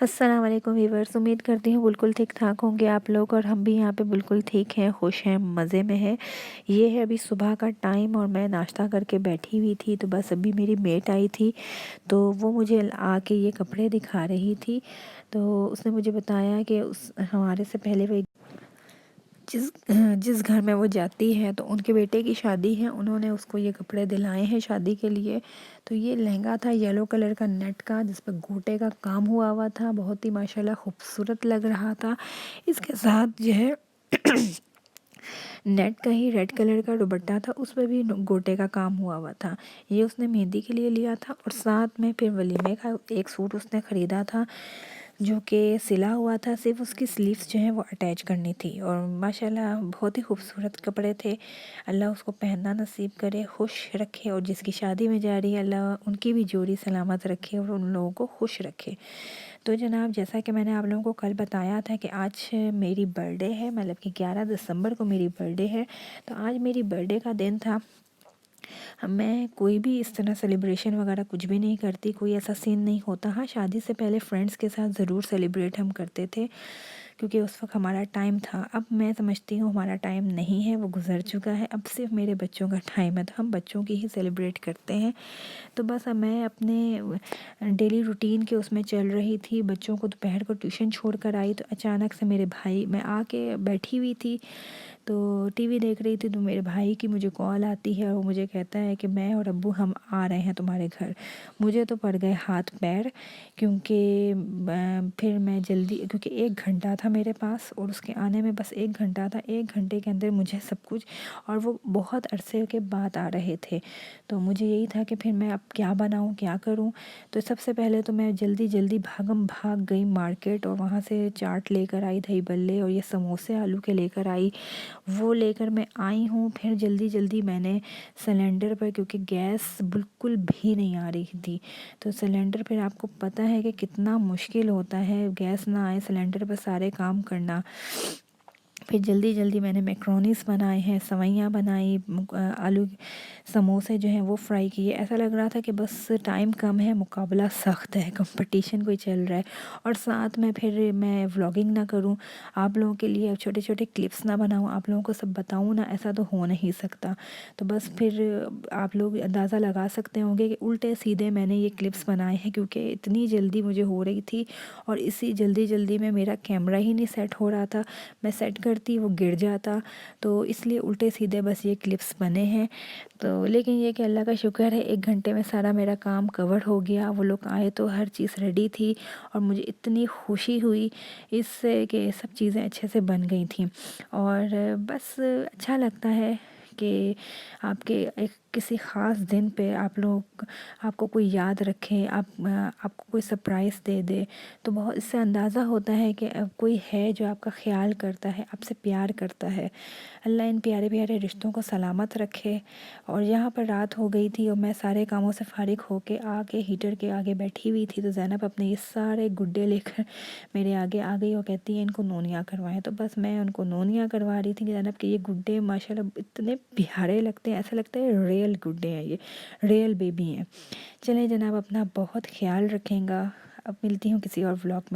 السلام علیکم ویورز، امید کرتی ہوں بالکل ٹھیک ٹھاک ہوں گے آپ لوگ، اور ہم بھی یہاں پہ بالکل ٹھیک ہیں، خوش ہیں، مزے میں ہیں۔ یہ ہے ابھی صبح کا ٹائم اور میں ناشتہ کر کے بیٹھی ہوئی تھی، تو بس ابھی میری میٹ آئی تھی تو وہ مجھے آ کے یہ کپڑے دکھا رہی تھی۔ تو اس نے مجھے بتایا کہ ہمارے سے پہلے وہ جس گھر میں وہ جاتی ہے تو ان کے بیٹے کی شادی ہے، انہوں نے اس کو یہ کپڑے دلائے ہیں شادی کے لیے۔ تو یہ لہنگا تھا یلو کلر کا نیٹ کا، جس پہ گوٹے کا کام ہوا تھا، بہت ہی ماشاءاللہ خوبصورت لگ رہا تھا۔ اس کے ساتھ جو ہے نیٹ کا ہی ریڈ کلر کا دوپٹہ تھا، اس پہ بھی گوٹے کا کام ہوا تھا۔ یہ اس نے مہندی کے لیے لیا تھا، اور ساتھ میں پھر ولیمے کا ایک سوٹ اس نے خریدا تھا جو کہ سلا ہوا تھا، صرف اس کی سلیوز جو ہیں وہ اٹیچ کرنی تھی، اور ماشاءاللہ بہت ہی خوبصورت کپڑے تھے۔ اللہ اس کو پہننا نصیب کرے، خوش رکھے، اور جس کی شادی میں جا رہی ہے اللہ ان کی بھی جوڑی سلامت رکھے اور ان لوگوں کو خوش رکھے۔ تو جناب، جیسا کہ میں نے آپ لوگوں کو کل بتایا تھا کہ آج میری برتھ ڈے ہے، مطلب کہ 11 دسمبر کو میری برتھ ڈے ہے، تو آج میری برتھ ڈے کا دن تھا۔ میں کوئی بھی اس طرح سیلیبریشن وغیرہ کچھ بھی نہیں کرتی، کوئی ایسا سین نہیں ہوتا۔ ہاں، شادی سے پہلے فرینڈس کے ساتھ ضرور سیلیبریٹ ہم کرتے تھے، کیونکہ اس وقت ہمارا ٹائم تھا۔ اب میں سمجھتی ہوں ہمارا ٹائم نہیں ہے، وہ گزر چکا ہے، اب صرف میرے بچوں کا ٹائم ہے، تو ہم بچوں کی ہی سیلیبریٹ کرتے ہیں۔ تو بس اب میں اپنے ڈیلی روٹین کے اس میں چل رہی تھی۔ بچوں کو دوپہر کو ٹیوشن چھوڑ کر آئی تو اچانک سے میرے بھائی، میں آ کے بیٹھی ہوئی تھی تو ٹی وی دیکھ رہی تھی، تو میرے بھائی کی مجھے کال آتی ہے اور وہ مجھے کہتا ہے کہ میں اور ابو ہم آ رہے ہیں تمہارے گھر۔ مجھے تو پڑ گئے ہاتھ پیر، کیونکہ پھر میں جلدی، کیونکہ 1 گھنٹہ تھا میرے پاس اور اس کے آنے میں بس 1 گھنٹہ تھا، 1 گھنٹے کے اندر مجھے سب کچھ، اور وہ بہت عرصے کے بعد آ رہے تھے، تو مجھے یہی تھا کہ پھر میں اب کیا بناؤں، کیا کروں۔ تو سب سے پہلے تو میں جلدی بھاگم بھاگ گئی مارکیٹ، اور وہاں سے چاٹ لے کر آئی، دہی بلے اور یہ سموسے آلو کے لے کر آئی، وہ لے کر میں آئی ہوں۔ پھر جلدی میں نے سلنڈر پر، کیونکہ گیس بالکل بھی نہیں آ رہی تھی، تو سلنڈر پہ آپ کو پتہ ہے کہ کتنا مشکل ہوتا ہے گیس نہ آئے سلنڈر پر سارے کام کرنا۔ پھر جلدی میں نے میکرونیز بنائے ہیں، سوئیاں بنائی، آلو سموسے جو ہیں وہ فرائی کیے۔ ایسا لگ رہا تھا کہ بس ٹائم کم ہے، مقابلہ سخت ہے، کمپٹیشن کوئی چل رہا ہے، اور ساتھ میں پھر میں ولاگنگ نہ کروں، آپ لوگوں کے لیے چھوٹے کلپس نہ بناؤں، آپ لوگوں کو سب بتاؤں نہ، ایسا تو ہو نہیں سکتا۔ تو بس پھر آپ لوگ اندازہ لگا سکتے ہوں گے کہ الٹے سیدھے میں نے یہ کلپس بنائے ہیں، کیونکہ اتنی جلدی مجھے ہو رہی تھی، اور اسی جلدی میں میرا کیمرہ ہی نہیں سیٹ ہو رہا تھا، میں سیٹ کرتی وہ گر جاتا، تو اس لیے الٹے سیدھے بس یہ کلپس بنے ہیں۔ تو لیکن یہ کہ اللہ کا شکر ہے، 1 گھنٹے میں سارا میرا کام کور ہو گیا، وہ لوگ آئے تو ہر چیز ریڈی تھی، اور مجھے اتنی خوشی ہوئی اس سے کہ سب چیزیں اچھے سے بن گئی تھیں۔ اور بس اچھا لگتا ہے کہ آپ کے کسی خاص دن پہ آپ کو کوئی یاد رکھے، آپ کو کوئی سرپرائز دے دے، تو بہت اس سے اندازہ ہوتا ہے کہ کوئی ہے جو آپ کا خیال کرتا ہے، آپ سے پیار کرتا ہے۔ اللہ ان پیارے رشتوں کو سلامت رکھے۔ اور یہاں پر رات ہو گئی تھی، اور میں سارے کاموں سے فارغ ہو کے آ کے ہیٹر کے آگے بیٹھی ہوئی تھی، تو زینب اپنے یہ سارے گڈے لے کر میرے آگے آ گئی اور کہتی ہے ان کو نونیاں کروائیں۔ تو بس میں ان کو نونیاں کروا رہی تھی کہ زینب کے یہ گڈے ماشاءاللہ اتنے پیارے لگتے ہیں، ایسا لگتا ہے ریئل گڈے ہیں، یہ ریئل بیبی ہیں۔ چلیں جناب، اپنا بہت خیال رکھیں گا، اب ملتی ہوں کسی اور ولاگ میں۔